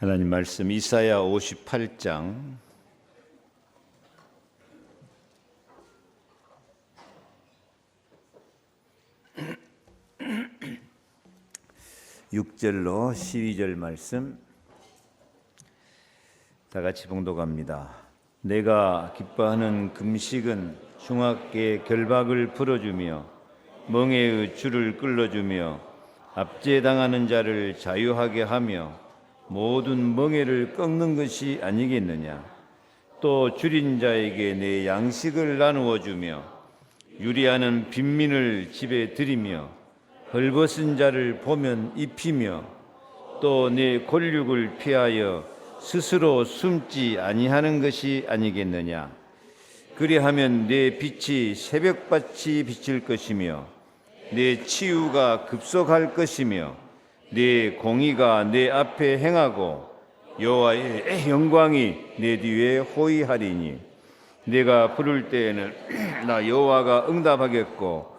하나님 말씀 이사야 58장 6절로 12절 말씀 다 같이 봉독합니다. 내가 기뻐하는 금식은 중학계 결박을 풀어주며 멍에의 줄을 끌어주며 압제당하는 자를 자유하게 하며 모든 멍에를 꺾는 것이 아니겠느냐. 또 줄인 자에게 내 양식을 나누어 주며 유리하는 빈민을 집에 들이며 헐벗은 자를 보면 입히며 또 내 권력을 피하여 스스로 숨지 아니하는 것이 아니겠느냐. 그리하면 내 빛이 새벽같이 비칠 것이며 내 치유가 급속할 것이며 내 공의가 내 앞에 행하고 여호와의 영광이 내 뒤에 호위하리니 내가 부를 때에는 나 여호와가 응답하겠고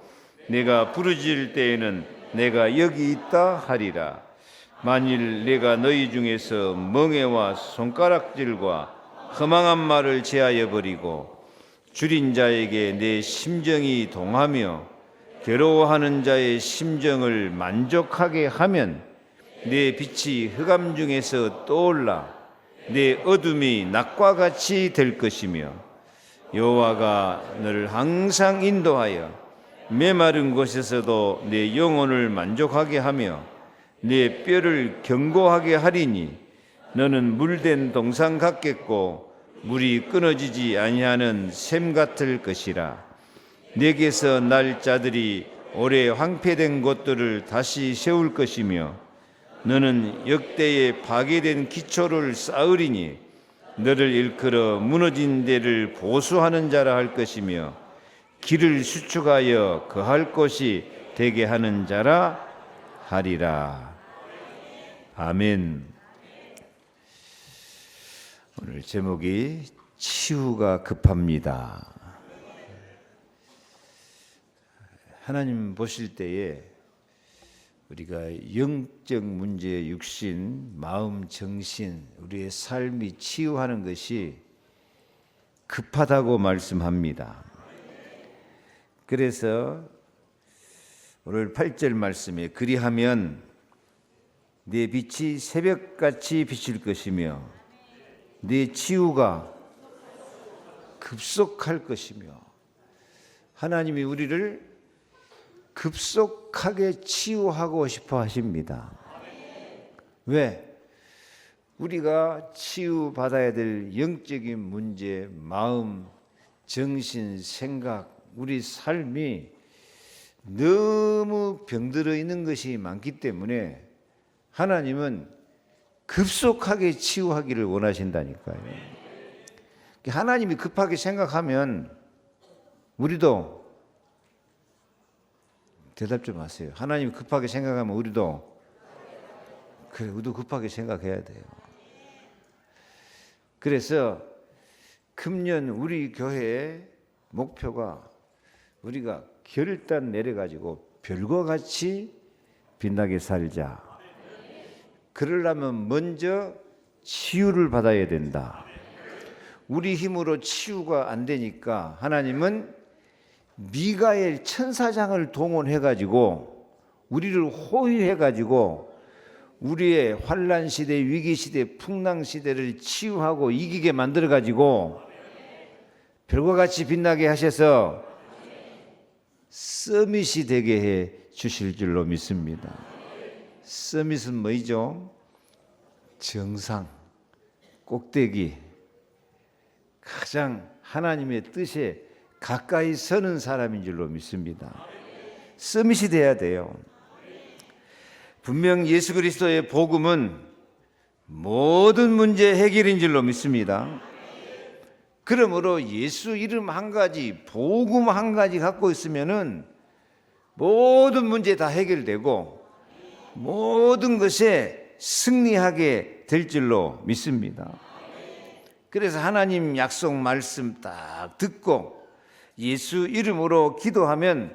내가 부르짖을 때에는 내가 여기 있다 하리라. 만일 내가 너희 중에서 멍에와 손가락질과 허망한 말을 제하여 버리고 줄인 자에게 내 심정이 동하며 괴로워하는 자의 심정을 만족하게 하면 내 빛이 흑암 중에서 떠올라 내 어둠이 낮과 같이 될 것이며 여호와가 너를 항상 인도하여 메마른 곳에서도 내 영혼을 만족하게 하며 내 뼈를 견고하게 하리니 너는 물된 동상 같겠고 물이 끊어지지 아니하는 샘 같을 것이라. 내게서 날 자들이 오래 황폐된 곳들을 다시 세울 것이며 너는 역대에 파괴된 기초를 쌓으리니 너를 일컬어 무너진 데를 보수하는 자라 할 것이며 길을 수축하여 거할 곳이 되게 하는 자라 하리라. 아멘. 오늘 제목이 치유가 급합니다. 하나님 보실 때에 우리가 영적 문제, 육신, 마음, 정신, 우리의 삶이 치유하는 것이 급하다고 말씀합니다. 그래서 오늘 8절 말씀에 그리하면 내 빛이 새벽같이 비칠 것이며 내 치유가 급속할 것이며 하나님이 우리를 급속하게 치유하고 싶어 하십니다. 왜? 우리가 치유받아야 될 영적인 문제, 마음, 정신, 생각, 우리 삶이 너무 병들어 있는 것이 많기 때문에 하나님은 급속하게 치유하기를 원하신다니까요. 하나님이 급하게 생각하면 우리도 대답 좀 하세요. 하나님 급하게 생각하면 우리도 급하게 생각해야 돼요. 그래서 금년 우리 교회의 목표가 우리가 결단 내려가지고 별과 같이 빛나게 살자. 그러려면 먼저 치유를 받아야 된다. 우리 힘으로 치유가 안 되니까 하나님은 미가엘 천사장을 동원해가지고 우리를 호위해가지고 우리의 환난 시대, 위기 시대, 풍랑 시대를 치유하고 이기게 만들어가지고 별과 같이 빛나게 하셔서 서밋이 되게 해 주실 줄로 믿습니다. 서밋은 뭐죠? 정상, 꼭대기, 가장 하나님의 뜻에 가까이 서는 사람인 줄로 믿습니다. 서밋이 돼야 돼요. 분명 예수 그리스도의 복음은 모든 문제 해결인 줄로 믿습니다. 그러므로 예수 이름 한 가지, 복음 한 가지 갖고 있으면은 모든 문제 다 해결되고 모든 것에 승리하게 될 줄로 믿습니다. 그래서 하나님 약속 말씀 딱 듣고 예수 이름으로 기도하면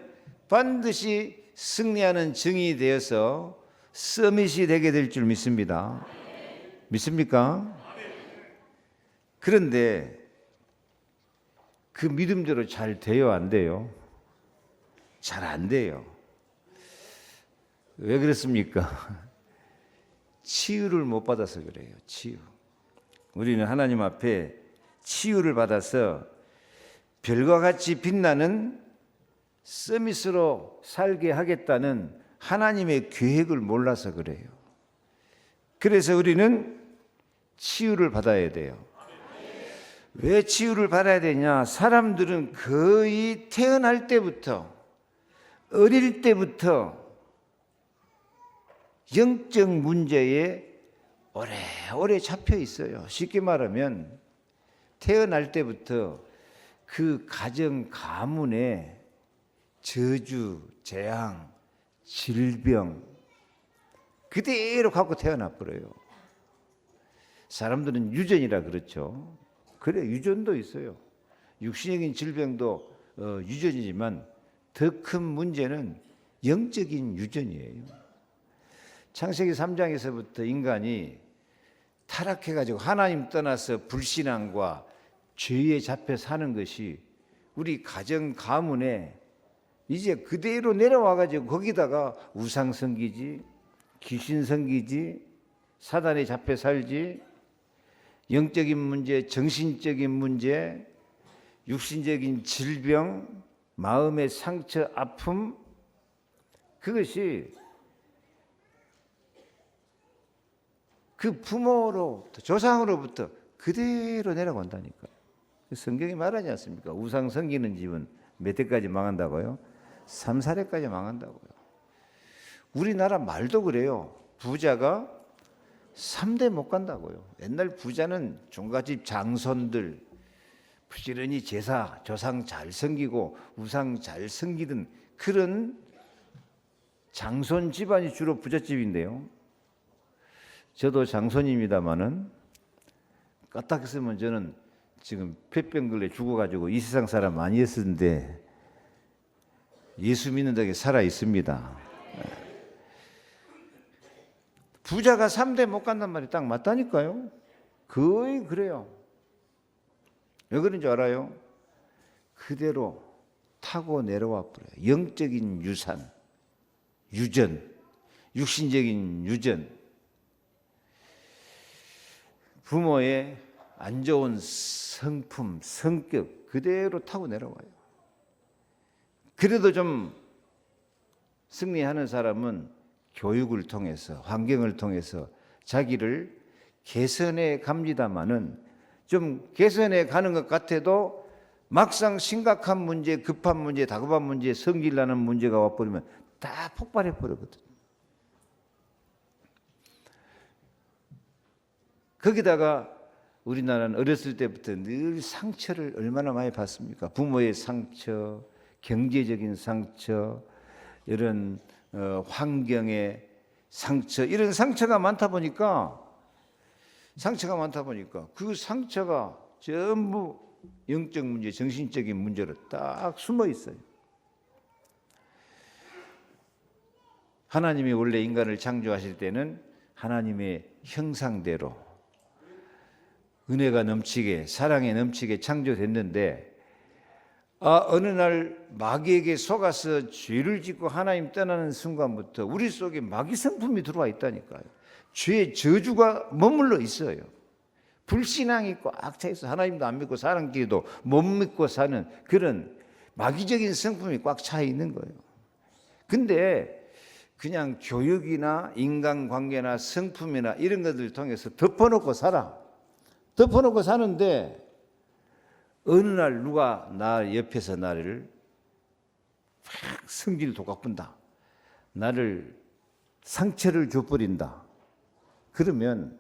반드시 승리하는 증이 되어서 서밋이 되게 될 줄 믿습니다. 믿습니까? 그런데 그 믿음대로 잘 돼요, 안 돼요? 잘 안 돼요. 왜 그렇습니까? 치유를 못 받아서 그래요. 치유. 우리는 하나님 앞에 치유를 받아서 별과 같이 빛나는 서밋으로 살게 하겠다는 하나님의 계획을 몰라서 그래요. 그래서 우리는 치유를 받아야 돼요. 왜 치유를 받아야 되냐? 사람들은 거의 태어날 때부터, 어릴 때부터 영적 문제에 오래오래 잡혀 있어요. 쉽게 말하면 태어날 때부터 그 가정 가문에 저주, 재앙, 질병 그대로 갖고 태어나 버려요. 사람들은 유전이라 그렇죠. 그래, 유전도 있어요. 육신적인 질병도 유전이지만 더 큰 문제는 영적인 유전이에요. 창세기 3장에서부터 인간이 타락해가지고 하나님 떠나서 불신앙과 죄에 잡혀 사는 것이 우리 가정 가문에 이제 그대로 내려와가지고 거기다가 우상 섬기지, 귀신 섬기지, 사단에 잡혀 살지, 영적인 문제, 정신적인 문제, 육신적인 질병, 마음의 상처, 아픔, 그것이 그 부모로부터, 조상으로부터 그대로 내려온다니까. 성경이 말하지 않습니까? 우상 섬기는 집은 몇 대까지 망한다고요? 3, 4대까지 망한다고요. 우리나라 말도 그래요. 부자가 3대 못 간다고요. 옛날 부자는 종갓집 장손들 부지런히 제사, 조상 잘 섬기고 우상 잘 섬기던 그런 장손 집안이 주로 부잣집인데요. 저도 장손입니다마는 까딱했으면 저는 지금 폐병글에 죽어가지고 이 세상 사람 아니었는데 예수 믿는 덕에 살아 있습니다. 부자가 3대 못 간단 말이 딱 맞다니까요. 거의 그래요. 왜 그런 줄 알아요? 그대로 타고 내려와 버려요. 영적인 유산, 유전, 육신적인 유전, 부모의 안 좋은 성품, 성격 그대로 타고 내려와요. 그래도 좀 승리하는 사람은 교육을 통해서, 환경을 통해서 자기를 개선해 갑니다마는 좀 개선해 가는 것 같아도 막상 심각한 문제, 급한 문제, 다급한 문제, 성질나는 문제가 와버리면 다 폭발해 버리거든요. 거기다가 우리나라는 어렸을 때부터 늘 상처를 얼마나 많이 받습니까? 부모의 상처, 경제적인 상처, 이런 환경의 상처, 이런 상처가 많다 보니까 그 상처가 전부 영적 문제, 정신적인 문제로 딱 숨어 있어요. 하나님이 원래 인간을 창조하실 때는 하나님의 형상대로 은혜가 넘치게, 사랑에 넘치게 창조됐는데 어느 날 마귀에게 속아서 죄를 짓고 하나님 떠나는 순간부터 우리 속에 마귀 성품이 들어와 있다니까요. 죄의 저주가 머물러 있어요. 불신앙이 꽉 차 있어. 하나님도 안 믿고 사람끼리도 못 믿고 사는 그런 마귀적인 성품이 꽉 차 있는 거예요. 근데 그냥 교육이나 인간관계나 성품이나 이런 것들을 통해서 덮어놓고 살아. 덮어놓고 사는데 어느 날 누가 나 옆에서 나를 확 성질 돋아본다. 나를 상처를 줘버린다. 그러면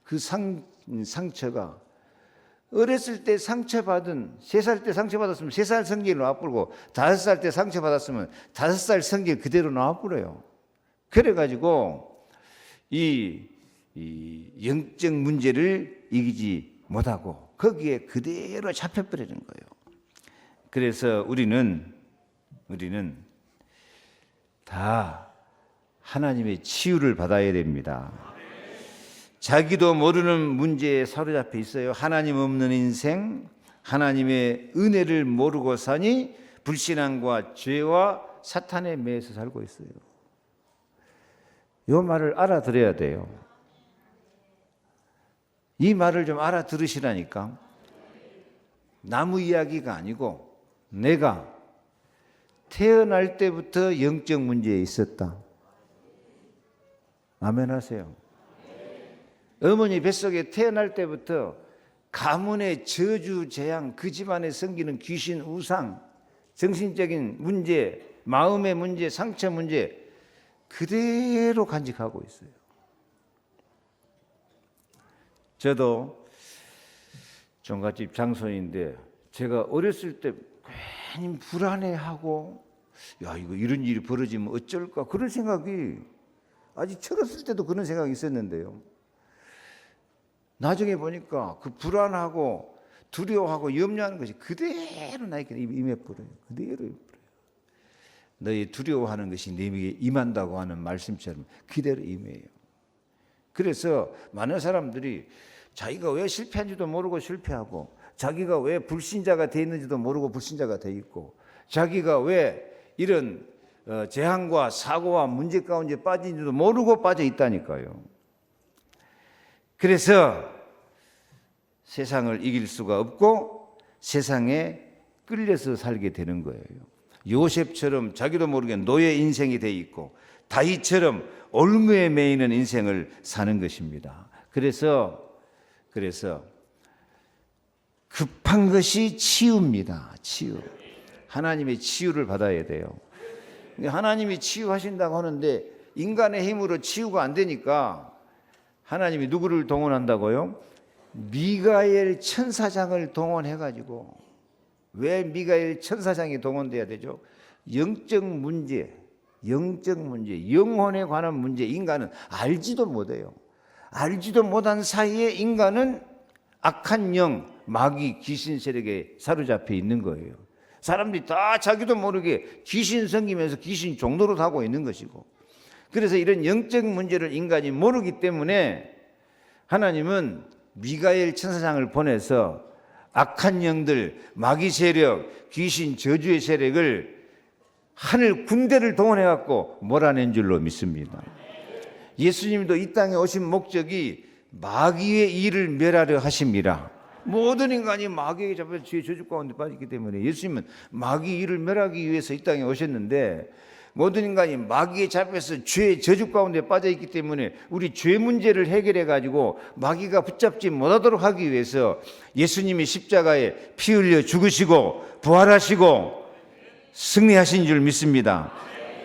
그 상처가 어렸을 때 상처받은 3살 때 상처받았으면 3살 성질 나와버리고 5살 때 상처받았으면 5살 성질 그대로 나와버려요. 그래가지고 이 영적 문제를 이기지 못하고 거기에 그대로 잡혀버리는 거예요. 그래서 우리는 다 하나님의 치유를 받아야 됩니다. 자기도 모르는 문제에 사로잡혀 있어요. 하나님 없는 인생, 하나님의 은혜를 모르고 사니 불신앙과 죄와 사탄에 매여서 살고 있어요. 이 말을 알아들어야 돼요. 이 말을 좀 알아들으시라니까. 나무 이야기가 아니고 내가 태어날 때부터 영적 문제에 있었다. 아멘 하세요. 어머니 뱃속에 태어날 때부터 가문의 저주, 재앙, 그 집안에 섬기는 귀신, 우상, 정신적인 문제, 마음의 문제, 상처 문제 그대로 간직하고 있어요. 저도 종갓집 장손인데 제가 어렸을 때 괜히 불안해하고 야 이거 이런 일이 벌어지면 어쩔까 그런 생각이 아직 철었을 때도 그런 생각이 있었는데요. 나중에 보니까 그 불안하고 두려워하고 염려하는 것이 그대로 나에게 임해버려요. 그대로 임해버려요. 너희 두려워하는 것이 내게 임한다고 하는 말씀처럼 그대로 임해요. 그래서 많은 사람들이 자기가 왜 실패한지도 모르고 실패하고 자기가 왜 불신자가 돼 있는지도 모르고 불신자가 돼 있고 자기가 왜 이런 재앙과 사고와 문제 가운데 빠진지도 모르고 빠져 있다니까요. 그래서 세상을 이길 수가 없고 세상에 끌려서 살게 되는 거예요. 요셉처럼 자기도 모르게 노예 인생이 돼 있고 다윗처럼 올무에 매이는 인생을 사는 것입니다. 그래서 급한 것이 치유입니다. 치유. 하나님의 치유를 받아야 돼요. 하나님이 치유하신다고 하는데 인간의 힘으로 치유가 안 되니까 하나님이 누구를 동원한다고요? 미가엘 천사장을 동원해가지고. 왜 미가엘 천사장이 동원돼야 되죠? 영적 문제, 영혼에 관한 문제 인간은 알지도 못해요. 알지도 못한 사이에 인간은 악한 영, 마귀, 귀신 세력에 사로잡혀 있는 거예요. 사람들이 다 자기도 모르게 귀신 섬기면서 귀신 종노릇 하고 있는 것이고, 그래서 이런 영적 문제를 인간이 모르기 때문에 하나님은 미가엘 천사장을 보내서 악한 영들, 마귀 세력, 귀신 저주의 세력을 하늘 군대를 동원해 갖고 몰아낸 줄로 믿습니다. 예수님도 이 땅에 오신 목적이 마귀의 일을 멸하려 하십니다. 모든 인간이 마귀에게 잡혀서 죄의 저주 가운데 빠졌기 때문에 예수님은 마귀 일을 멸하기 위해서 이 땅에 오셨는데, 모든 인간이 마귀에 잡혀서 죄의 저주 가운데 빠져있기 때문에 우리 죄 문제를 해결해 가지고 마귀가 붙잡지 못하도록 하기 위해서 예수님이 십자가에 피 흘려 죽으시고 부활하시고 승리하신 줄 믿습니다.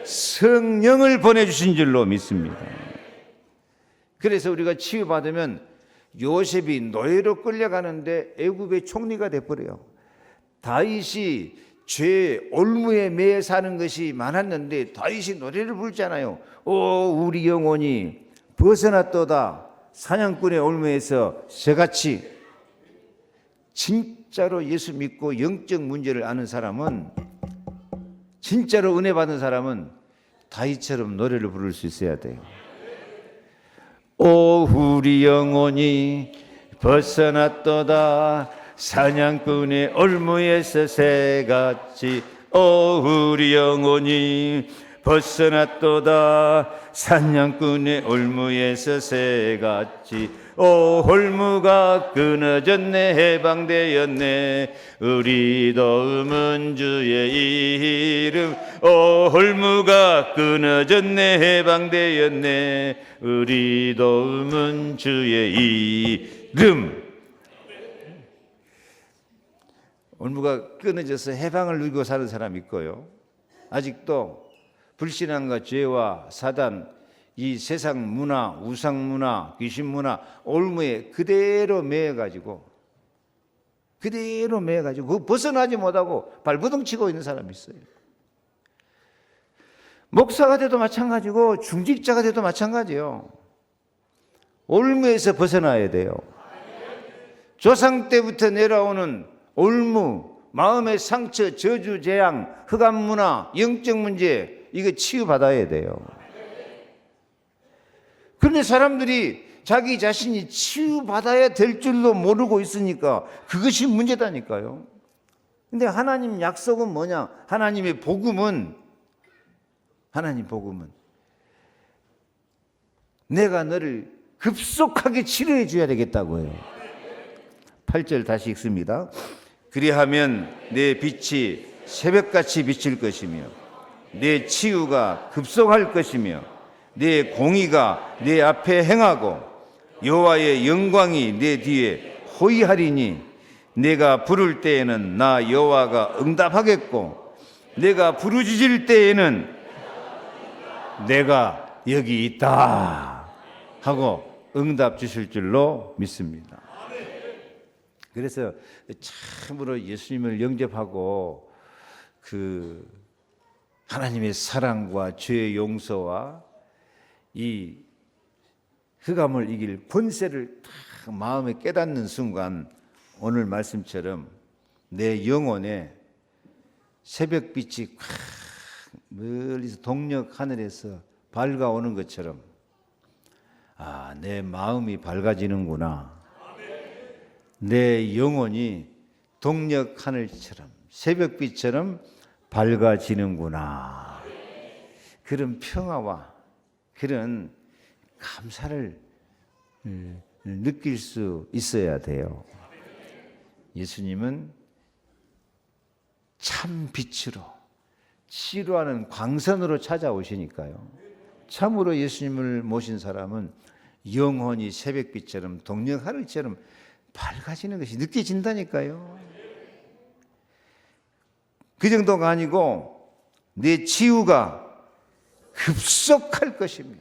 성령을 보내주신 줄로 믿습니다. 그래서 우리가 치유받으면 요셉이 노예로 끌려가는데 애굽의 총리가 돼버려요. 다윗이 죄 올무에 매여 사는 것이 많았는데 다윗이 노래를 부르잖아요. 오 우리 영혼이 벗어났도다 사냥꾼의 올무에서 새같이. 진짜로 예수 믿고 영적 문제를 아는 사람은, 진짜로 은혜 받은 사람은 다윗처럼 노래를 부를 수 있어야 돼요. 오 우리 영혼이 벗어났도다 사냥꾼의 올무에서 새같이. 오 우리 영혼이 벗어났도다 사냥꾼의 올무에서 새같이. 오 올무가 끊어졌네 해방되었네 우리도 음은 주의 이름. 오 올무가 끊어졌네 해방되었네 우리도 음은 주의 이름. 올무가 끊어져서 해방을 누리고 사는 사람이 있고요, 아직도 불신앙과 죄와 사단, 이 세상 문화, 우상 문화, 귀신 문화, 올무에 그대로 매여가지고 그 벗어나지 못하고 발버둥치고 있는 사람이 있어요. 목사가 돼도 마찬가지고 중직자가 돼도 마찬가지예요. 올무에서 벗어나야 돼요. 조상 때부터 내려오는 올무, 마음의 상처, 저주, 재앙, 흑암 문화, 영적 문제, 이거 치유받아야 돼요. 그런데 사람들이 자기 자신이 치유받아야 될 줄도 모르고 있으니까 그것이 문제다니까요. 근데 하나님 약속은 뭐냐? 하나님 복음은 내가 너를 급속하게 치료해 줘야 되겠다고 해요. 8절 다시 읽습니다. 그리하면 내 빛이 새벽같이 비칠 것이며 내 치유가 급속할 것이며 내 공의가 내 앞에 행하고 여호와의 영광이 내 뒤에 호위하리니 내가 부를 때에는 나 여호와가 응답하겠고 내가 부르짖을 때에는 내가 여기 있다 하고 응답 주실 줄로 믿습니다. 그래서 참으로 예수님을 영접하고 그 하나님의 사랑과 죄의 용서와 이 흑암을 이길 권세를 딱 마음에 깨닫는 순간 오늘 말씀처럼 내 영혼에 새벽빛이 멀리서 동력 하늘에서 밝아오는 것처럼 내 마음이 밝아지는구나. 내 영혼이 동력 하늘처럼 새벽빛처럼 밝아지는구나. 그런 평화와 그런 감사를 느낄 수 있어야 돼요. 예수님은 참 빛으로 치료하는 광선으로 찾아오시니까요. 참으로 예수님을 모신 사람은 영혼이 새벽빛처럼 동력 하늘처럼 밝아지는 것이 느껴진다니까요. 그 정도가 아니고 내 치유가 급속할 것이며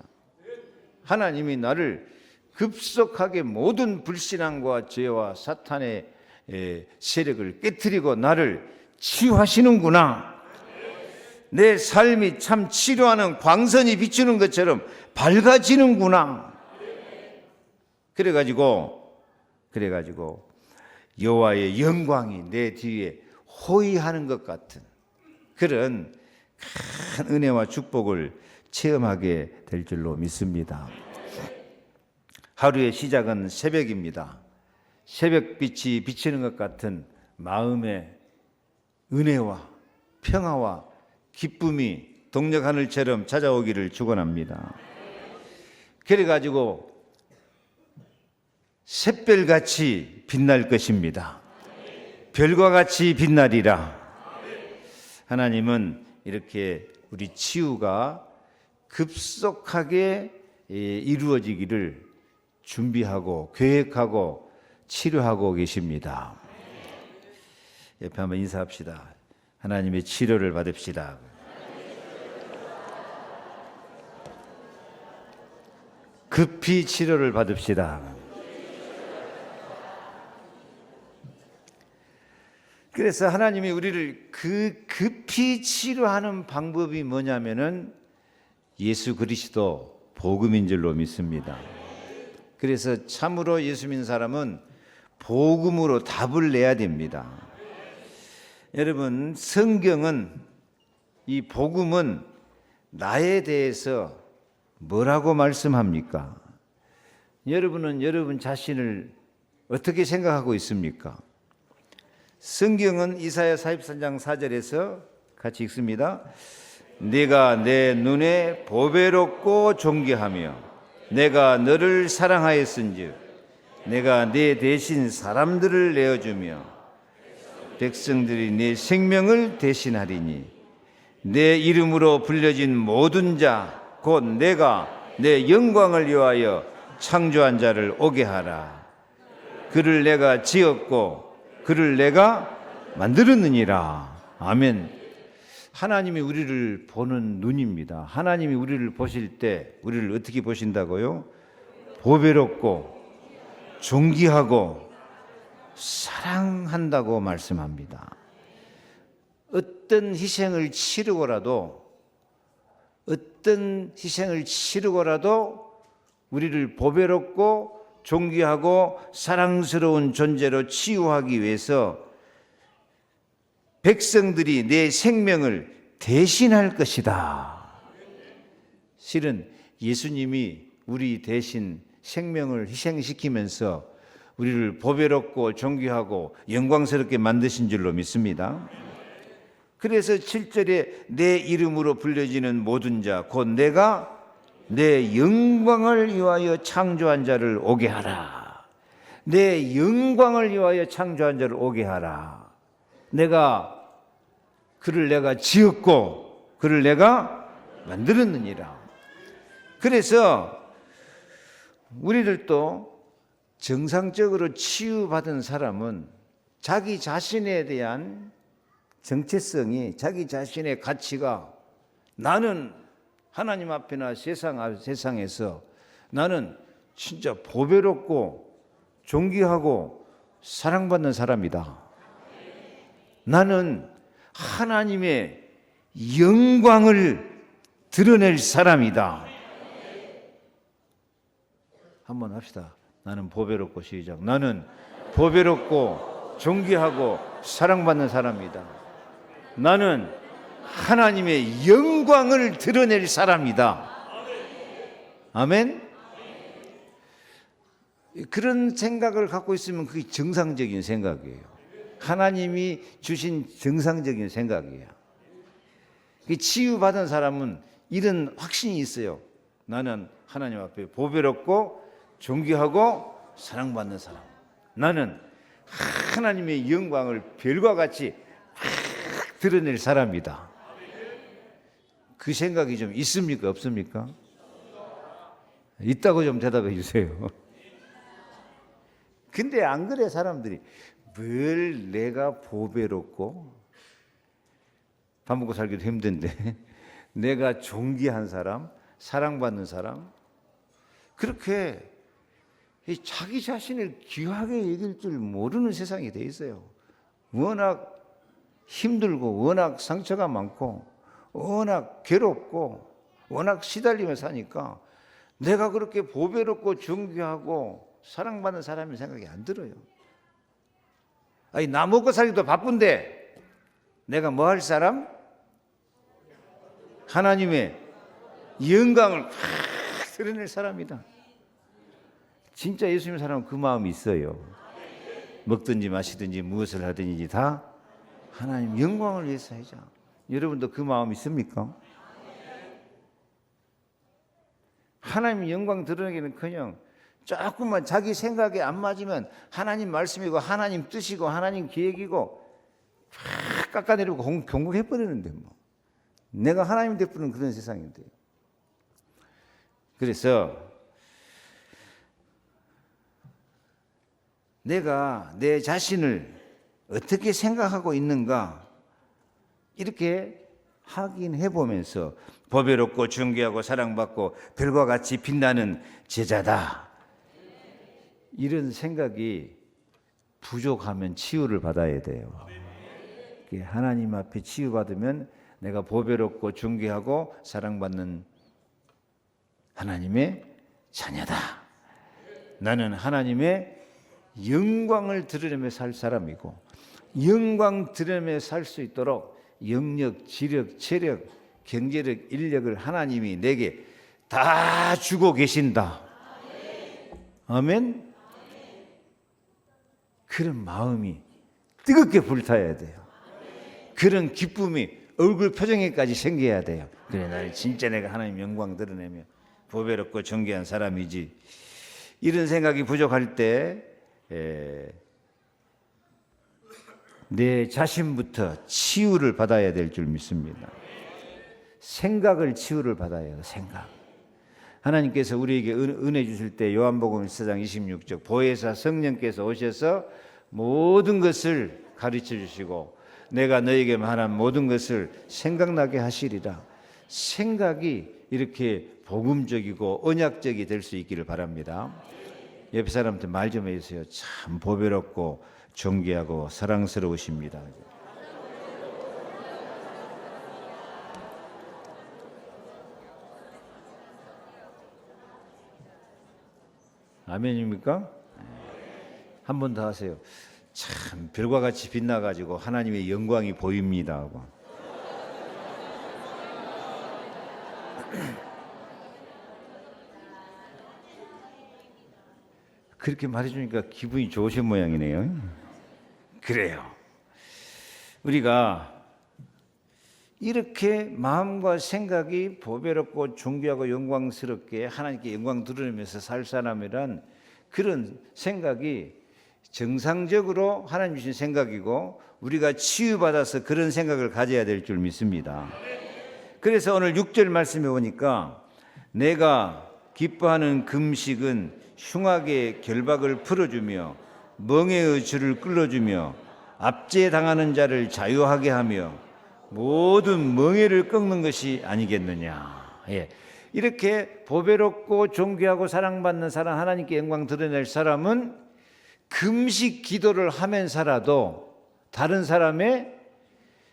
하나님이 나를 급속하게 모든 불신앙과 죄와 사탄의 세력을 깨트리고 나를 치유하시는구나. 내 삶이 참 치료하는 광선이 비추는 것처럼 밝아지는구나. 그래가지고 여호와의 영광이 내 뒤에 호위하는 것 같은 그런 큰 은혜와 축복을 체험하게 될 줄로 믿습니다. 하루의 시작은 새벽입니다. 새벽빛이 비치는 것 같은 마음의 은혜와 평화와 기쁨이 동력 하늘처럼 찾아오기를 축원합니다. 그래가지고 샛별같이 빛날 것입니다. 별과 같이 빛나리라. 하나님은 이렇게 우리 치유가 급속하게 이루어지기를 준비하고 계획하고 치료하고 계십니다. 옆에 한번 인사합시다. 하나님의 치료를 받읍시다. 급히 치료를 받읍시다. 그래서 하나님이 우리를 그 급히 치료하는 방법이 뭐냐면은 예수 그리스도 복음인 줄로 믿습니다. 그래서 참으로 예수 믿는 사람은 복음으로 답을 내야 됩니다. 여러분, 성경은 이 복음은 나에 대해서 뭐라고 말씀합니까? 여러분은 여러분 자신을 어떻게 생각하고 있습니까? 성경은 이사야 43장 4절에서 같이 읽습니다. 네가 내 눈에 보배롭고 존귀하며 내가 너를 사랑하였은즉 내가 네 대신 사람들을 내어주며 백성들이 네 생명을 대신하리니 내 이름으로 불려진 모든 자 곧 내가 내 영광을 위하여 창조한 자를 오게 하라. 그를 내가 지었고 그를 내가 만들었느니라. 아멘. 하나님이 우리를 보는 눈입니다. 하나님이 우리를 보실 때 우리를 어떻게 보신다고요? 보배롭고 존귀하고 사랑한다고 말씀합니다. 어떤 희생을 치르고라도 우리를 보배롭고 존귀하고 사랑스러운 존재로 치유하기 위해서 백성들이 내 생명을 대신할 것이다. 실은 예수님이 우리 대신 생명을 희생시키면서 우리를 보배롭고 존귀하고 영광스럽게 만드신 줄로 믿습니다. 그래서 7절에 내 이름으로 불려지는 모든 자 곧 내가 내 영광을 위하여 창조한 자를 오게 하라. 내 영광을 위하여 창조한 자를 오게 하라. 그를 내가 지었고 그를 내가 만들었느니라. 그래서 우리들도 정상적으로 치유받은 사람은 자기 자신에 대한 정체성이, 자기 자신의 가치가, 나는 하나님 앞이나 세상에서 나는 진짜 보배롭고 존귀하고 사랑받는 사람이다. 나는 하나님의 영광을 드러낼 사람이다. 한번 합시다. 나는 보배롭고, 시작. 나는 보배롭고 존귀하고 사랑받는 사람이다. 나는 하나님의 영광을 드러낼 사람이다. 아멘. 그런 생각을 갖고 있으면 그게 정상적인 생각이에요. 하나님이 주신 정상적인 생각이에요. 치유받은 사람은 이런 확신이 있어요. 나는 하나님 앞에 보배롭고 존귀하고 사랑받는 사람. 나는 하나님의 영광을 별과 같이 드러낼 사람이다. 그 생각이 좀 있습니까? 없습니까? 있다고 좀 대답해 주세요. 근데 안 그래, 사람들이. 늘 내가 보배롭고, 밥 먹고 살기도 힘든데 내가 존귀한 사람, 사랑받는 사람, 그렇게 자기 자신을 귀하게 여길 줄 모르는 세상이 돼 있어요. 워낙 힘들고 워낙 상처가 많고 워낙 괴롭고 워낙 시달리며 사니까 내가 그렇게 보배롭고 존귀하고 사랑받는 사람이 생각이 안 들어요. 아니, 나 먹고 살기도 바쁜데 내가 뭐 할 사람? 하나님의 영광을 확 드러낼 사람이다. 진짜 예수 믿는 사람은 그 마음이 있어요. 먹든지 마시든지 무엇을 하든지 다 하나님 영광을 위해서 하자. 여러분도 그 마음 있습니까? 하나님 영광 드러내기는커녕 조금만 자기 생각에 안 맞으면 하나님 말씀이고 하나님 뜻이고 하나님 계획이고 팍 깎아내리고 경고해버리는데 뭐. 내가 하나님 되푸는 그런 세상인데. 그래서 내가 내 자신을 어떻게 생각하고 있는가 이렇게 확인해 보면서 보배롭고 존귀하고 사랑받고 별과 같이 빛나는 제자다. 이런 생각이 부족하면 치유를 받아야 돼요. 하나님 앞에 치유받으면 내가 보배롭고 존귀하고 사랑받는 하나님의 자녀다. 나는 하나님의 영광을 드러내며 살 사람이고 영광 드러내며 살 수 있도록 영력, 지력, 체력, 경제력, 인력을 하나님이 내게 다 주고 계신다. 아멘. 그런 마음이 뜨겁게 불타야 돼요. 그런 기쁨이 얼굴 표정에까지 생겨야 돼요. 그래, 나는 진짜 내가 하나님 영광 드러내며 보배롭고 존귀한 사람이지. 이런 생각이 부족할 때 내 자신부터 치유를 받아야 될 줄 믿습니다. 생각을 치유를 받아야 해요. 생각. 하나님께서 우리에게 은혜 주실 때 요한복음 1장 26절 보혜사 성령께서 오셔서 모든 것을 가르쳐 주시고 내가 너에게 말한 모든 것을 생각나게 하시리라. 생각이 이렇게 복음적이고 언약적이 될 수 있기를 바랍니다. 옆 사람한테 말 좀 해주세요. 참 보배롭고 존귀하고 사랑스러우십니다. 아멘입니까? 한 번 더 하세요. 참 별과 같이 빛나가지고 하나님의 영광이 보입니다 하고. 그렇게 말해주니까 기분이 좋으신 모양이네요. 그래요. 우리가 이렇게 마음과 생각이 보배롭고 존귀하고 영광스럽게 하나님께 영광 드러내면서 살 사람이란 그런 생각이 정상적으로 하나님 주신 생각이고 우리가 치유받아서 그런 생각을 가져야 될 줄 믿습니다. 그래서 오늘 6절 말씀에 보니까 내가 기뻐하는 금식은 흉악의 결박을 풀어주며 멍에의 줄을 끌어주며 압제당하는 자를 자유하게 하며 모든 멍에를 꺾는 것이 아니겠느냐. 예. 이렇게 보배롭고 존귀하고 사랑받는 사람, 하나님께 영광 드러낼 사람은 금식 기도를 하면서라도 다른 사람의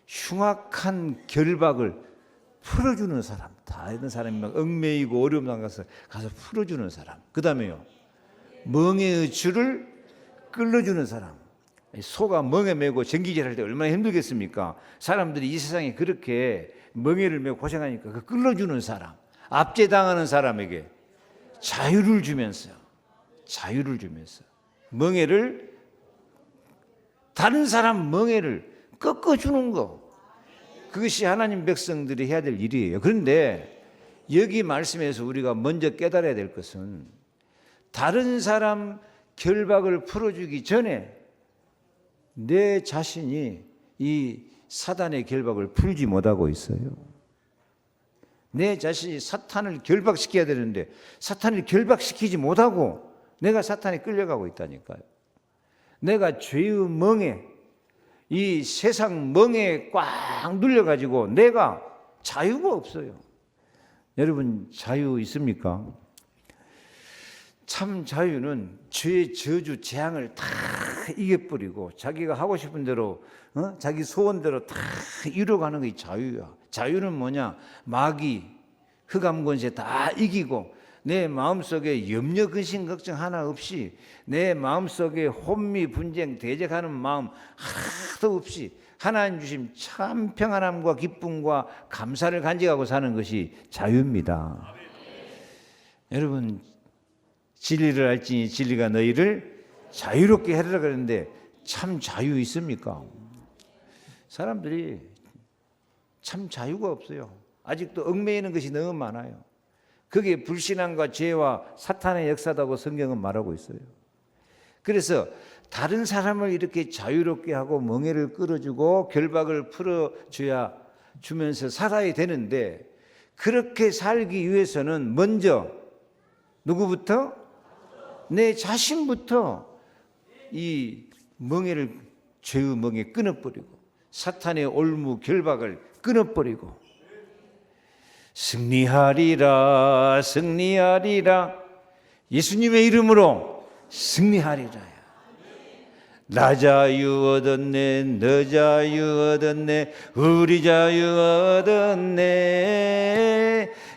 흉악한 결박을 풀어주는 사람, 다른 사람이 막 얽매이고 어려움 당해서 가서 풀어주는 사람. 그 다음에요, 멍에의 줄을 끌어주는 사람. 소가 멍에 메고 전기질 할 때 얼마나 힘들겠습니까? 사람들이 이 세상에 그렇게 멍에를 메고 고생하니까 그 끌어주는 사람, 압제당하는 사람에게 자유를 주면서 멍에를, 다른 사람 멍에를 꺾어주는 거, 그것이 하나님 백성들이 해야 될 일이에요. 그런데 여기 말씀에서 우리가 먼저 깨달아야 될 것은 다른 사람 결박을 풀어주기 전에 내 자신이 이 사단의 결박을 풀지 못하고 있어요. 내 자신이 사탄을 결박시켜야 되는데 사탄을 결박시키지 못하고 내가 사탄에 끌려가고 있다니까요. 내가 죄의 멍에, 이 세상 멍에 꽉 눌려가지고 내가 자유가 없어요. 여러분 자유 있습니까? 참 자유는 죄의 저주, 재앙을 다 이겨버리고 자기가 하고 싶은 대로 자기 소원대로 다 이루어가는 게 자유야. 자유는 뭐냐? 마귀, 흑암 권세 다 이기고 내 마음속에 염려, 근심, 걱정 하나 없이 내 마음속에 혼미, 분쟁, 대적하는 마음 하나도 없이 하나님 주신 참 평안함과 기쁨과 감사를 간직하고 사는 것이 자유입니다. 여러분 진리를 알지니 진리가 너희를 자유롭게 하리라 그랬는데 참 자유 있습니까? 사람들이 참 자유가 없어요. 아직도 얽매이는 것이 너무 많아요. 그게 불신앙과 죄와 사탄의 역사다고 성경은 말하고 있어요. 그래서 다른 사람을 이렇게 자유롭게 하고 멍에를 끌어주고 결박을 풀어줘야 주면서 살아야 되는데 그렇게 살기 위해서는 먼저 누구부터? 내 자신부터 이 멍에를, 죄의 멍에 끊어버리고 사탄의 올무 결박을 끊어버리고 승리하리라 승리하리라 예수님의 이름으로 승리하리라. 나 자유 얻었네 너 자유 얻었네 우리 자유 얻었네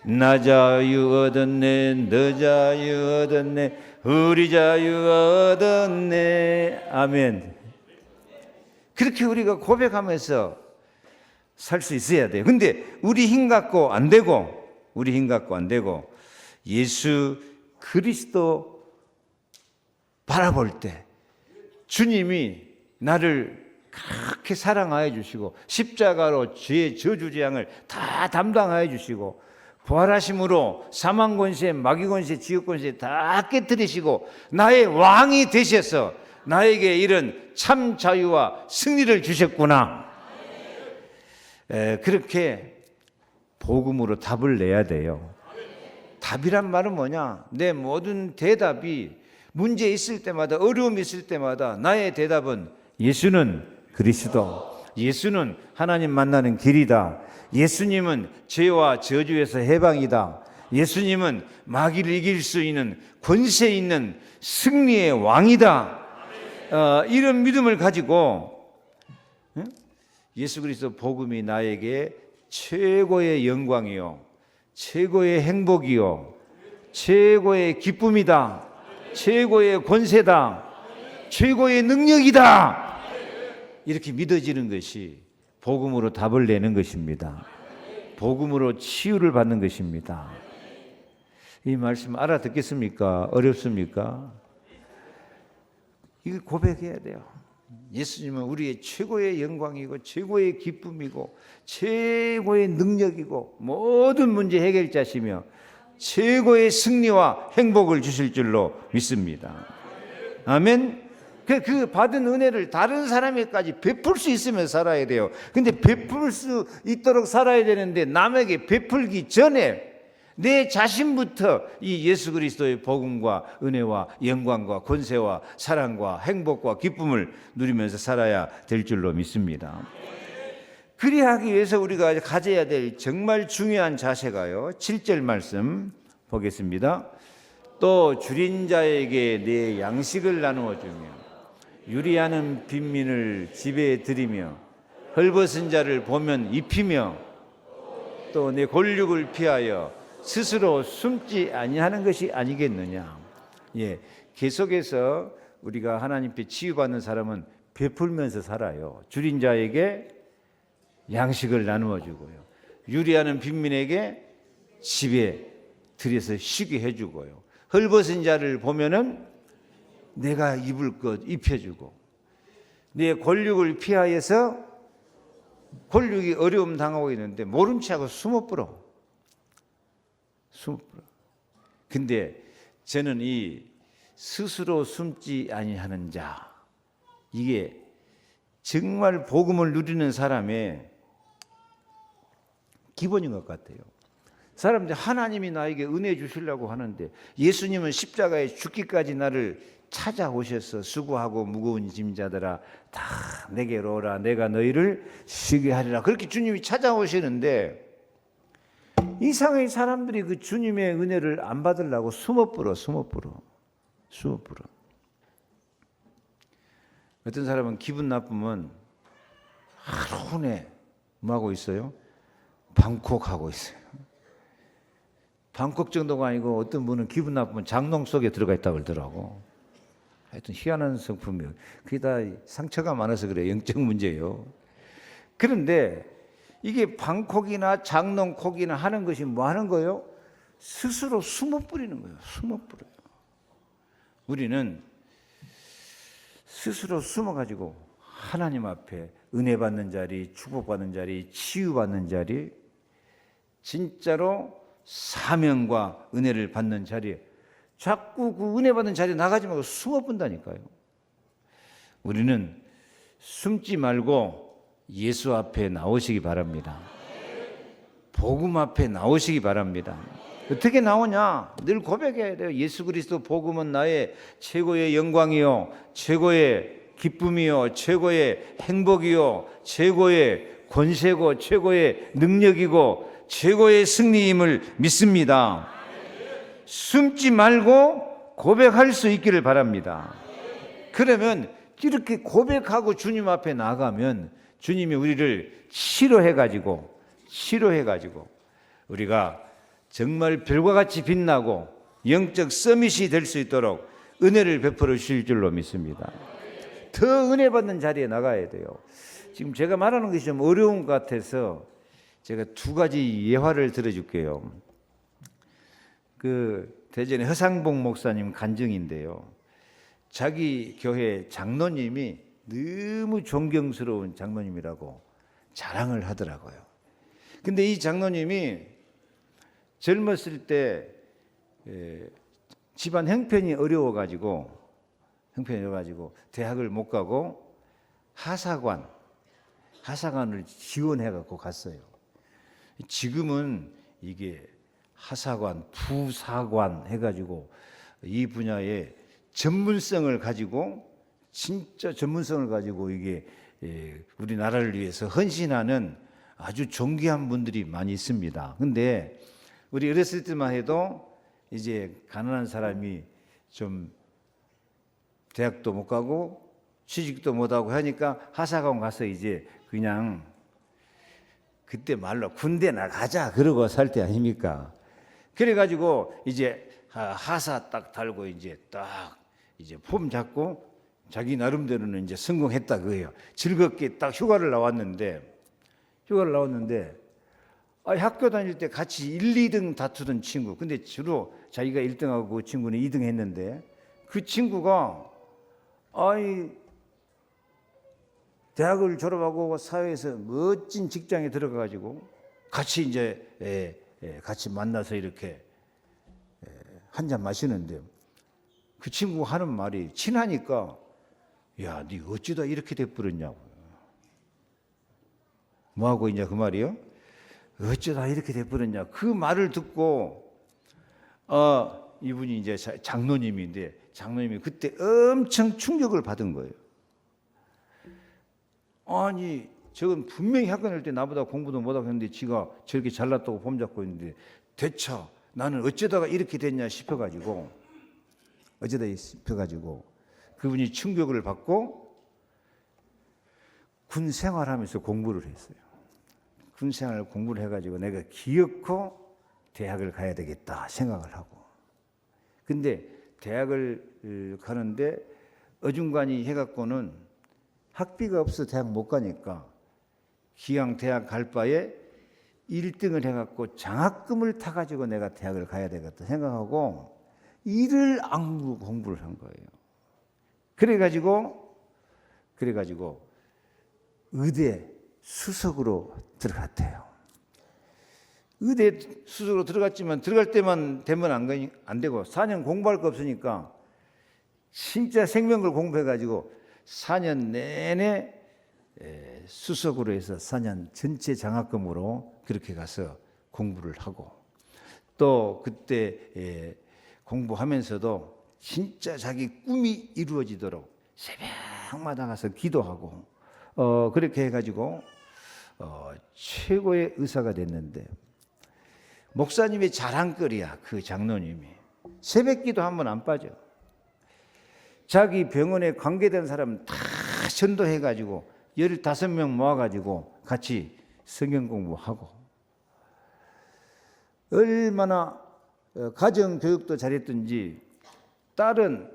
나 자유 얻었네 너 자유 얻었네 우리 자유 얻었네. 아멘. 그렇게 우리가 고백하면서 살 수 있어야 돼요. 근데 우리 힘 갖고 안 되고 예수 그리스도 바라볼 때 주님이 나를 그렇게 사랑하여 주시고 십자가로 죄의 저주 재앙을 다 담당하여 주시고 부활하심으로 사망 권세, 마귀 권세, 지옥 권세 다 깨뜨리시고 나의 왕이 되셔서 나에게 이런 참 자유와 승리를 주셨구나. 그렇게 복음으로 답을 내야 돼요. 답이란 말은 뭐냐? 내 모든 대답이 문제 있을 때마다, 어려움이 있을 때마다 나의 대답은 예수는 그리스도, 예수는 하나님 만나는 길이다. 예수님은 죄와 저주에서 해방이다. 예수님은 마귀를 이길 수 있는 권세 있는 승리의 왕이다. 이런 믿음을 가지고 예수 그리스도 복음이 나에게 최고의 영광이요, 최고의 행복이요, 최고의 기쁨이다, 최고의 권세다, 최고의 능력이다. 이렇게 믿어지는 것이 복음으로 답을 내는 것입니다. 복음으로 치유를 받는 것입니다. 이 말씀 알아듣겠습니까? 어렵습니까? 이거 고백해야 돼요. 예수님은 우리의 최고의 영광이고 최고의 기쁨이고 최고의 능력이고 모든 문제 해결자시며 최고의 승리와 행복을 주실 줄로 믿습니다. 아멘. 그 받은 은혜를 다른 사람에게까지 베풀 수 있으면 살아야 돼요. 근데 베풀 수 있도록 살아야 되는데 남에게 베풀기 전에 내 자신부터 이 예수 그리스도의 복음과 은혜와 영광과 권세와 사랑과 행복과 기쁨을 누리면서 살아야 될 줄로 믿습니다. 그리하기 위해서 우리가 가져야 될 정말 중요한 자세가요, 7절 말씀 보겠습니다. 또 줄인 자에게 내 양식을 나누어 주며 유리하는 빈민을 집에 들이며 헐벗은 자를 보면 입히며 또 내 권력을 피하여 스스로 숨지 아니하는 것이 아니겠느냐. 예, 계속해서 우리가 하나님께 치유받는 사람은 베풀면서 살아요. 줄인 자에게 양식을 나누어 주고요, 유리하는 빈민에게 집에 들여서 쉬게 해주고요, 헐벗은 자를 보면은 내가 입을 것 입혀주고, 내 권력을 피하여서 권력이 어려움 당하고 있는데 모른 체하고 숨어버려. 근데 저는 이 스스로 숨지 아니하는 자, 이게 정말 복음을 누리는 사람의 기본인 것 같아요. 사람들 하나님이 나에게 은혜 주시려고 하는데 예수님은 십자가에 죽기까지 나를 찾아오셔서 수고하고 무거운 짐자들아 다 내게로 오라 내가 너희를 쉬게 하리라, 그렇게 주님이 찾아오시는데 이상하게 사람들이 그 주님의 은혜를 안 받으려고 숨어버려. 어떤 사람은 기분 나쁘면 하루 내 뭐하고 있어요? 방콕하고 있어요. 방콕 정도가 아니고 어떤 분은 기분 나쁘면 장롱 속에 들어가 있다고 그러더라고. 하여튼 희한한 성품이에요. 그게 다 상처가 많아서 그래요. 영적 문제예요. 그런데 이게 방콕이나 장롱콕이나 하는 것이 뭐 하는 거예요? 스스로 숨어버리는 거예요. 숨어버려요. 우리는 스스로 숨어가지고 하나님 앞에 은혜 받는 자리, 축복받는 자리, 치유받는 자리, 진짜로 사명과 은혜를 받는 자리에 자꾸 그 은혜 받는 자리에 나가지 말고 숨어본다니까요. 우리는 숨지 말고 예수 앞에 나오시기 바랍니다. 복음 앞에 나오시기 바랍니다. 어떻게 나오냐? 늘 고백해야 돼요. 예수 그리스도 복음은 나의 최고의 영광이요, 최고의 기쁨이요, 최고의 행복이요, 최고의 권세고, 최고의 능력이고, 최고의 승리임을 믿습니다. 숨지 말고 고백할 수 있기를 바랍니다. 그러면 이렇게 고백하고 주님 앞에 나가면 주님이 우리를 치료해가지고 우리가 정말 별과 같이 빛나고 영적 서밋이 될 수 있도록 은혜를 베풀어 주실 줄로 믿습니다. 더 은혜 받는 자리에 나가야 돼요. 지금 제가 말하는 것이 좀 어려운 것 같아서 제가 두 가지 예화를 들어줄게요. 그 대전의 허상봉 목사님 간증인데요. 자기 교회 장로님이 너무 존경스러운 장로님이라고 자랑을 하더라고요. 근데 이 장로님이 젊었을 때 집안 형편이 어려워가지고 대학을 못 가고 하사관을 지원해갖고 갔어요. 지금은 이게 하사관, 부사관 해가지고 이 분야에 전문성을 가지고 이게 우리나라를 위해서 헌신하는 아주 존귀한 분들이 많이 있습니다. 근데 우리 어렸을 때만 해도 이제 가난한 사람이 좀 대학도 못 가고 취직도 못 하고 하니까 하사관 가서 이제 그냥 그때 말로 군대 나가자 그러고 살 때 아닙니까? 그래가지고 이제 하사 딱 달고 이제 딱 이제 폼 잡고 자기 나름대로는 이제 성공했다 그거예요. 즐겁게 딱 휴가를 나왔는데 학교 다닐 때 같이 1, 2등 다투던 친구, 근데 주로 자기가 1등하고 그 친구는 2등 했는데 그 친구가 아이 대학을 졸업하고 사회에서 멋진 직장에 들어가 가지고 같이 이제 같이 만나서 이렇게 한 잔 마시는데 그 친구 하는 말이 친하니까 야, 네 어쩌다 이렇게 돼버렸냐고. 뭐하고 있냐 그 말이요? 어쩌다 이렇게 돼버렸냐. 그 말을 듣고 이분이 이제 장로님인데 장로님이 그때 엄청 충격을 받은 거예요. 아니 저건 분명히 학교 다닐 때 나보다 공부도 못하고 했는데 지가 저렇게 잘났다고 폼잡고 있는데 대차 나는 어쩌다가 이렇게 됐냐 싶어가지고 그분이 충격을 받고 군 생활하면서 공부를 했어요. 군 생활 공부를 해가지고 내가 기어코 대학을 가야 되겠다 생각을 하고 근데 대학을 가는데 어중간히 해갖고는 학비가 없어 대학 못 가니까 기왕 대학 갈 바에 1등을 해갖고 장학금을 타가지고 내가 대학을 가야 되겠다 생각하고 이를 악물고 공부를 한 거예요. 그래가지고 의대 수석으로 들어갔대요. 의대 수석으로 들어갔지만 들어갈 때만 되면 안 되고 4년 공부할 거 없으니까 진짜 생명을 공부해가지고 4년 내내 수석으로 해서 4년 전체 장학금으로 그렇게 가서 공부를 하고 또 그때 공부하면서도 진짜 자기 꿈이 이루어지도록 새벽마다 가서 기도하고 그렇게 해가지고 최고의 의사가 됐는데 목사님의 자랑거리야. 그 장로님이 새벽기도 한 번 안 빠져. 자기 병원에 관계된 사람 다 전도해가지고 15명 모아가지고 같이 성경 공부하고 얼마나 가정교육도 잘했든지 딸은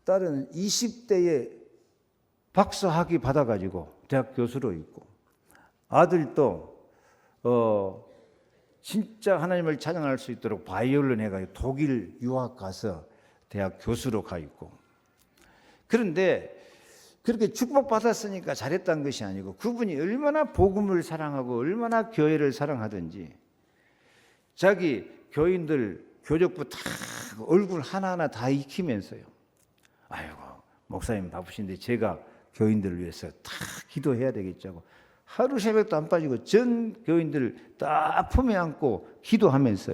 20대에 박사학위 받아가지고 대학 교수로 있고 아들도 진짜 하나님을 찬양할 수 있도록 바이올린 해가지고 독일 유학 가서 대학 교수로 가 있고 그런데 그렇게 축복받았으니까 잘했다는 것이 아니고 그분이 얼마나 복음을 사랑하고 얼마나 교회를 사랑하든지 자기 교인들 교적부 다 얼굴 하나하나 다 익히면서요. 아이고 목사님 바쁘신데 제가 교인들을 위해서 다 기도해야 되겠죠. 하루 새벽도 안 빠지고 전 교인들 다 품에 안고 기도하면서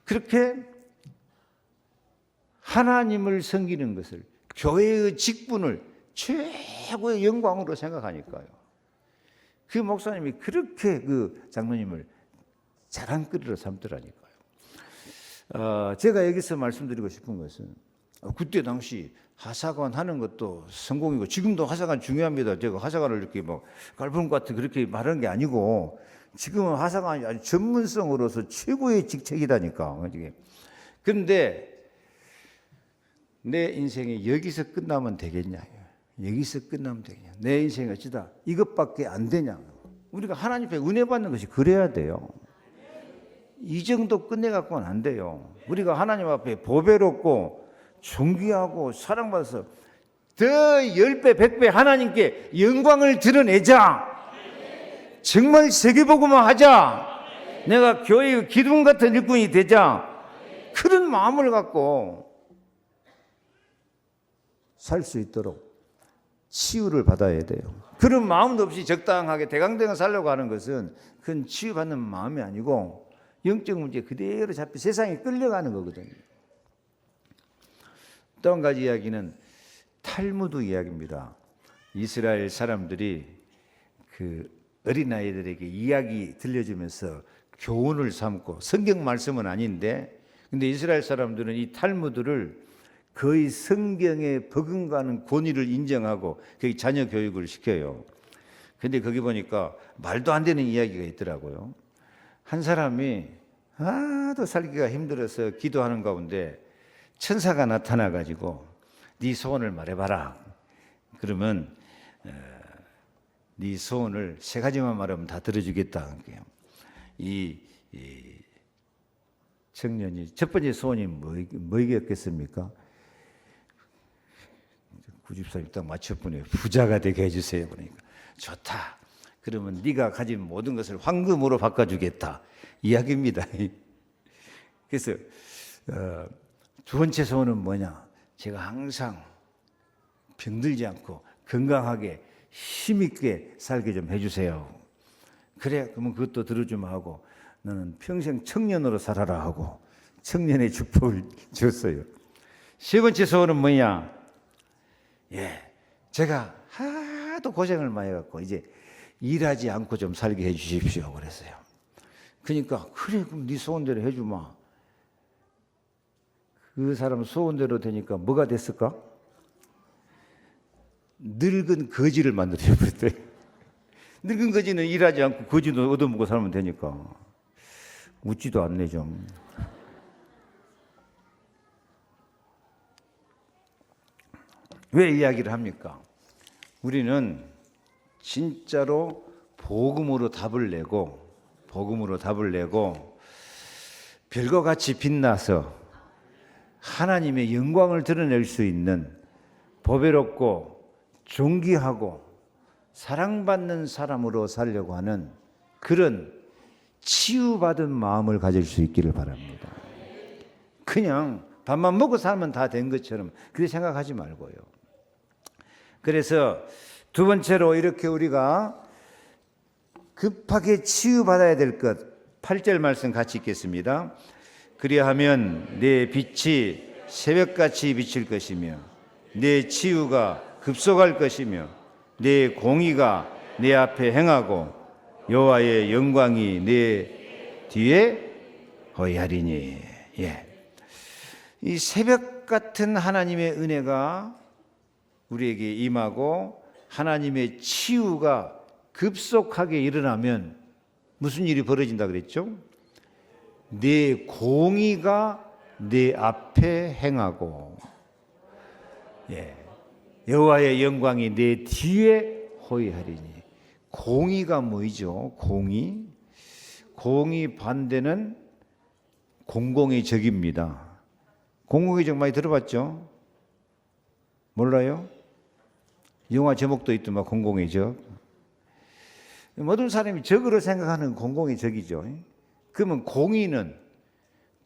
그렇게 하나님을 섬기는 것을 교회의 직분을 최고의 영광으로 생각하니까요. 그 목사님이 그렇게 그 장로님을 자랑거리로 삼더라니까요. 제가 여기서 말씀드리고 싶은 것은 그때 당시 하사관 하는 것도 성공이고 지금도 하사관 중요합니다. 제가 하사관을 이렇게 뭐 깔보는 것 같은 그렇게 말하는 게 아니고 지금은 하사관이 아주 전문성으로서 최고의 직책이다니까. 그런데 내 인생이 여기서 끝나면 되겠냐? 여기서 끝나면 되겠냐? 내 인생이 어찌다 이것밖에 안 되냐? 우리가 하나님 앞에 은혜 받는 것이 그래야 돼요. 이 정도 끝내갖고는 안 돼요. 우리가 하나님 앞에 보배롭고 존귀하고 사랑받아서 더 10배, 100배 하나님께 영광을 드러내자. 정말 세계복음화 하자. 내가 교회의 기둥 같은 일꾼이 되자. 그런 마음을 갖고 살 수 있도록 치유를 받아야 돼요. 그런 마음도 없이 적당하게 대강대강 살려고 하는 것은 그건 치유받는 마음이 아니고 영적 문제 그대로 잡혀 세상에 끌려가는 거거든요. 또 한 가지 이야기는 탈무드 이야기입니다. 이스라엘 사람들이 그 어린아이들에게 이야기 들려주면서 교훈을 삼고 성경 말씀은 아닌데 근데 이스라엘 사람들은 이 탈무드를 거의 성경에 버금가는 권위를 인정하고 거기 자녀 교육을 시켜요. 근데 거기 보니까 말도 안 되는 이야기가 있더라고요. 한 사람이 하도 살기가 힘들어서 기도하는 가운데 천사가 나타나가지고 네 소원을 말해봐라. 그러면 네 소원을 3가지만 말하면 다 들어주겠다. 이 청년이 첫 번째 소원이 뭐겠습니까? 구집사님 딱 맞춰보네요. 부자가 되게 해주세요. 그러니까 좋다. 그러면 네가 가진 모든 것을 황금으로 바꿔주겠다. 이야기입니다. 그래서 두 번째 소원은 뭐냐? 제가 항상 병들지 않고 건강하게 힘있게 살게 좀 해주세요. 그래, 그러면 그것도 들어주면 하고 너는 평생 청년으로 살아라 하고 청년의 축복을 줬어요. 세 번째 소원은 뭐냐? 제가 하도 고생을 많이 해갖고 이제 일하지 않고 좀 살게 해주십시오. 그랬어요. 그러니까 그래, 그럼 네 소원대로 해주마. 그 사람 소원대로 되니까 뭐가 됐을까? 늙은 거지를 만들어버렸대요. 늙은 거지는 일하지 않고 거지도 얻어먹고 살면 되니까 웃지도 않네 좀. 왜 이야기를 합니까? 우리는 진짜로 복음으로 답을 내고 별과 같이 빛나서 하나님의 영광을 드러낼 수 있는 보배롭고 존귀하고 사랑받는 사람으로 살려고 하는 그런 치유받은 마음을 가질 수 있기를 바랍니다. 그냥 밥만 먹고 살면 다 된 것처럼 그렇게 생각하지 말고요. 그래서 두 번째로 이렇게 우리가 급하게 치유받아야 될 것, 8절 말씀 같이 읽겠습니다. 그리하면 내 빛이 새벽같이 비칠 것이며 내 치유가 급속할 것이며 내 공의가 내 앞에 행하고 여호와의 영광이 내 뒤에 허이하리니. 이 새벽 같은 하나님의 은혜가 우리에게 임하고 하나님의 치유가 급속하게 일어나면 무슨 일이 벌어진다 그랬죠? 내 공의가 내 앞에 행하고 여호와의 영광이 내 뒤에 호위하리니. 공의가 뭐이죠? 공의 반대는 공공의 적입니다. 공공의 적 많이 들어봤죠? 몰라요? 영화 제목도 있더만 공공의 적. 모든 사람이 적으로 생각하는 공공의 적이죠. 그러면 공의는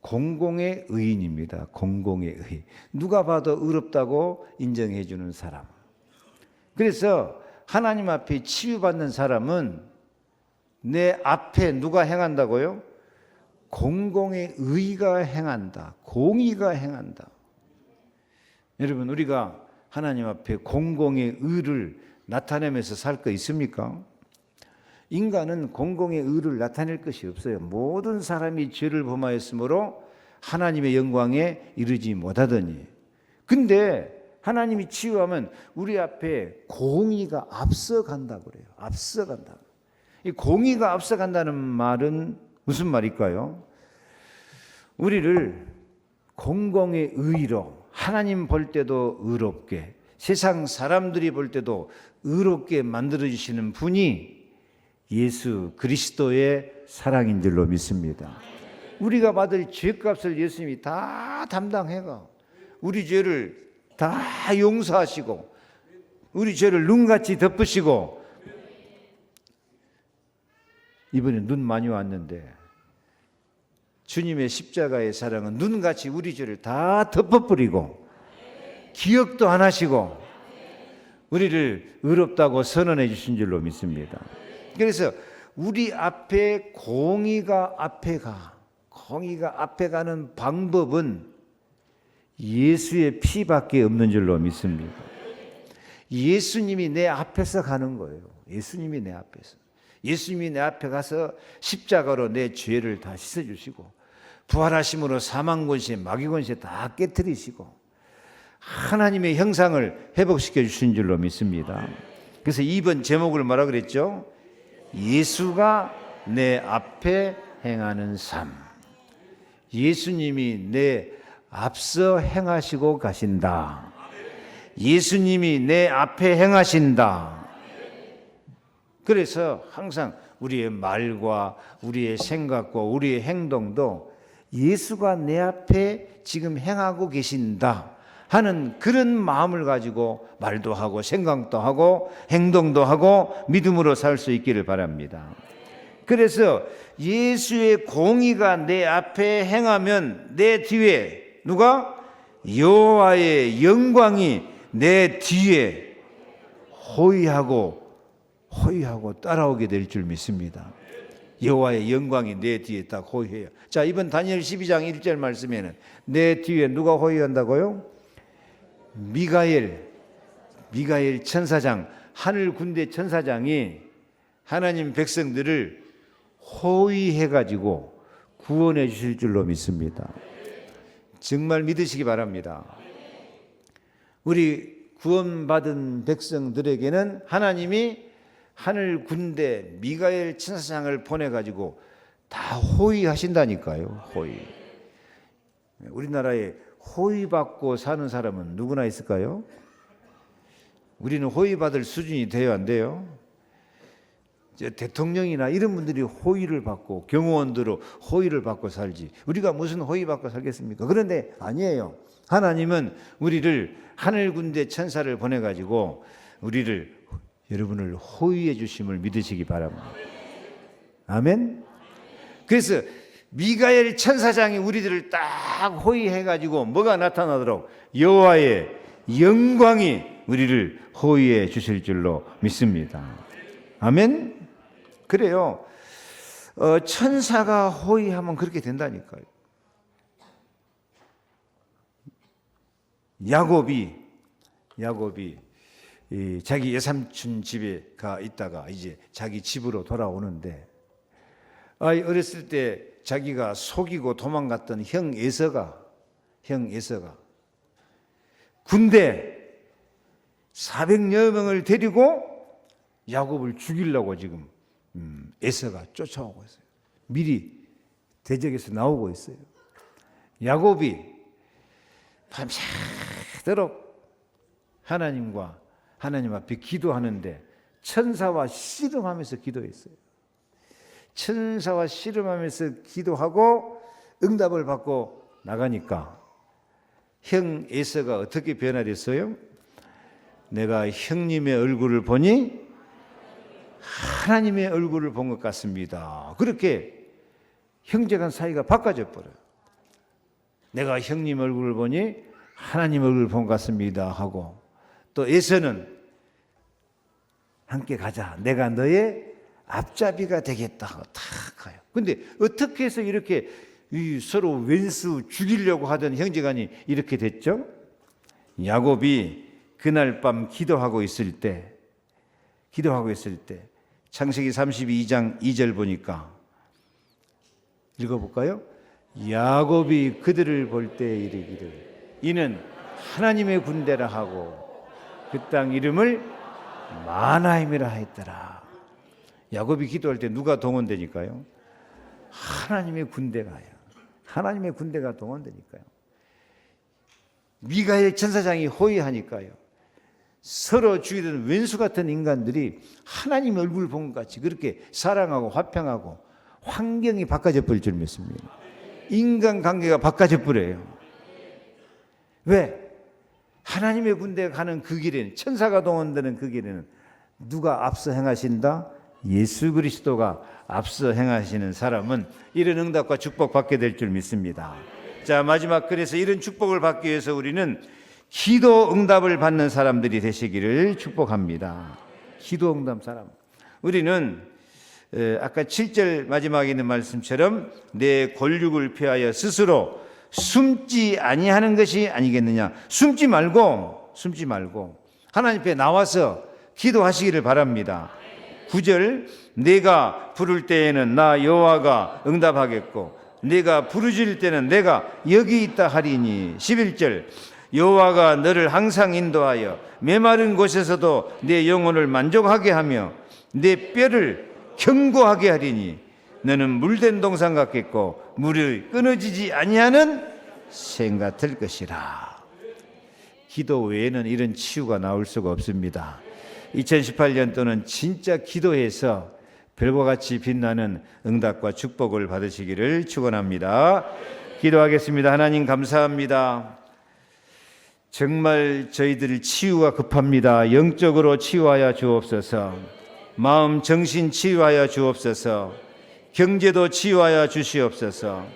공공의 의인입니다. 공공의 의. 누가 봐도 의롭다고 인정해 주는 사람. 그래서 하나님 앞에 치유받는 사람은 내 앞에 누가 행한다고요? 공공의 의가 행한다. 공의가 행한다. 여러분, 우리가 하나님 앞에 공공의 의를 나타내면서 살 거 있습니까? 인간은 공공의 의를 나타낼 것이 없어요. 모든 사람이 죄를 범하였으므로 하나님의 영광에 이르지 못하더니. 근데 하나님이 치유하면 우리 앞에 공의가 앞서간다고 그래요. 앞서간다. 이 공의가 앞서간다는 말은 무슨 말일까요? 우리를 공공의 의로 하나님 볼 때도 의롭게, 세상 사람들이 볼 때도 의롭게 만들어주시는 분이 예수 그리스도의 사랑인 줄로 믿습니다. 우리가 받을 죄값을 예수님이 다 담당해가 우리 죄를 다 용서하시고 우리 죄를 눈같이 덮으시고. 이번에 눈 많이 왔는데 주님의 십자가의 사랑은 눈같이 우리 죄를 다 덮어버리고 기억도 안 하시고 우리를 의롭다고 선언해 주신 줄로 믿습니다. 그래서 우리 앞에 공의가 앞에 가는 방법은 예수의 피밖에 없는 줄로 믿습니다. 예수님이 내 앞에서 가는 거예요. 예수님이 내 앞에서. 예수님이 내 앞에 가서 십자가로 내 죄를 다 씻어주시고 부활하심으로 사망권세, 마귀권세 다 깨뜨리시고 하나님의 형상을 회복시켜 주신 줄로 믿습니다. 그래서 2번 제목을 뭐라 그랬죠? 예수가 내 앞에 행하는 삶. 예수님이 내 앞서 행하시고 가신다. 예수님이 내 앞에 행하신다. 그래서 항상 우리의 말과 우리의 생각과 우리의 행동도 예수가 내 앞에 지금 행하고 계신다 하는 그런 마음을 가지고 말도 하고 생각도 하고 행동도 하고 믿음으로 살 수 있기를 바랍니다. 그래서 예수의 공의가 내 앞에 행하면 내 뒤에 누가? 여호와의 영광이 내 뒤에 호위하고 따라오게 될 줄 믿습니다. 여호와의 영광이 내 뒤에 딱 호위해요. 자, 이번 다니엘 12장 1절 말씀에는 내 뒤에 누가 호위한다고요? 미가엘 천사장, 하늘 군대 천사장이 하나님 백성들을 호위해 가지고 구원해 주실 줄로 믿습니다. 정말 믿으시기 바랍니다. 우리 구원받은 백성들에게는 하나님이 하늘 군대 미가엘 천사장을 보내 가지고 다 호위하신다니까요. 호위. 우리나라에 호위받고 사는 사람은 누구나 있을까요? 우리는 호위받을 수준이 돼요, 안 돼요? 대통령이나 이런 분들이 호위를 받고 경호원들로 호위를 받고 살지, 우리가 무슨 호위받고 살겠습니까? 그런데 아니에요. 하나님은 우리를 하늘 군대 천사를 보내가지고 여러분을 호위해 주심을 믿으시기 바랍니다. 아멘. 그래서 미가엘 천사장이 우리들을 딱 호위해가지고 뭐가 나타나도록 여호와의 영광이 우리를 호위해 주실 줄로 믿습니다. 아멘. 그래요. 천사가 호위하면 그렇게 된다니까요. 야곱이 자기 외삼촌 집에 가 있다가 이제 자기 집으로 돌아오는데, 어렸을 때 자기가 속이고 도망갔던 형 에서가 군대 400여 명을 데리고 야곱을 죽이려고 지금 에서가 쫓아오고 있어요. 미리 대적에서 나오고 있어요. 야곱이 밤새도록 하나님 앞에 기도하는데 천사와 씨름하면서 기도했어요. 천사와 씨름하면서 기도하고 응답을 받고 나가니까 형 에서가 어떻게 변화됐어요? 내가 형님의 얼굴을 보니 하나님의 얼굴을 본 것 같습니다. 그렇게 형제간 사이가 바꿔져 버려요. 내가 형님 얼굴을 보니 하나님 얼굴을 본 것 같습니다 하고, 또 에서는 함께 가자, 내가 너의 앞잡이가 되겠다 하고 탁 가요. 근데 어떻게 해서 이렇게 서로 왼수 죽이려고 하던 형제간이 이렇게 됐죠? 야곱이 그날 밤 기도하고 있을 때 창세기 32장 2절 보니까 읽어볼까요? 야곱이 그들을 볼 때 이르기를 이는 하나님의 군대라 하고 그 땅 이름을 마나임이라 했더라. 야곱이 기도할 때 누가 동원되니까요? 하나님의 군대가요. 하나님의 군대가 동원되니까요. 미가엘 천사장이 호위하니까요. 서로 죽이던 왼수 같은 인간들이 하나님 얼굴 본 것 같이 그렇게 사랑하고 화평하고 환경이 바꿔져 버릴 줄 믿습니다. 인간관계가 바꿔져 버려요. 왜? 하나님의 군대가 가는 그 길에는, 천사가 동원되는 그 길에는 누가 앞서 행하신다? 예수 그리스도가 앞서 행하시는 사람은 이런 응답과 축복 받게 될 줄 믿습니다. 자, 마지막, 그래서 이런 축복을 받기 위해서 우리는 기도 응답을 받는 사람들이 되시기를 축복합니다. 기도 응답 사람. 우리는 아까 7절 마지막에 있는 말씀처럼 내 권력을 피하여 스스로 숨지 아니하는 것이 아니겠느냐. 숨지 말고 하나님 앞에 나와서 기도하시기를 바랍니다. 9절, 내가 부를 때에는 나 여호와가 응답하겠고 내가 부르짖을 때는 내가 여기 있다 하리니. 11절, 여호와가 너를 항상 인도하여 메마른 곳에서도 내 영혼을 만족하게 하며 내 뼈를 견고하게 하리니 너는 물된 동산 같겠고 물이 끊어지지 아니하는 샘 같을 것이라. 기도 외에는 이런 치유가 나올 수가 없습니다. 2018년도는 진짜 기도해서 별과 같이 빛나는 응답과 축복을 받으시기를 축원합니다. 기도하겠습니다. 하나님 감사합니다. 정말 저희들 치유가 급합니다. 영적으로 치유하여 주옵소서. 마음 정신 치유하여 주옵소서. 경제도 치유하여 주시옵소서.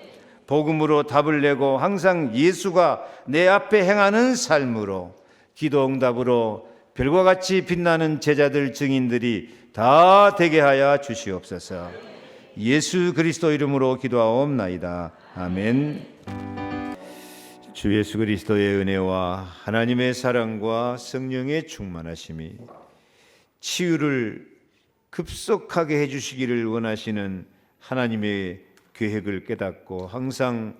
복음으로 답을 내고 항상 예수가 내 앞에 행하는 삶으로 기도 응답으로 별과 같이 빛나는 제자들 증인들이 다 되게 하여 주시옵소서. 예수 그리스도 이름으로 기도하옵나이다. 아멘. 주 예수 그리스도의 은혜와 하나님의 사랑과 성령의 충만하심이 치유를 급속하게 해주시기를 원하시는 하나님의 계획을 깨닫고 항상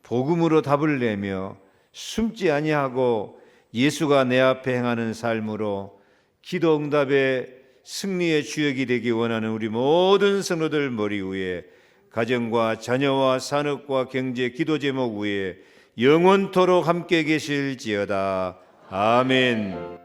복음으로 답을 내며 숨지 아니하고 예수가 내 앞에 행하는 삶으로 기도 응답의 승리의 주역이 되기 원하는 우리 모든 성도들 머리 위에 가정과 자녀와 산업과 경제 기도 제목 위에 영원토록 함께 계실지어다. 아멘.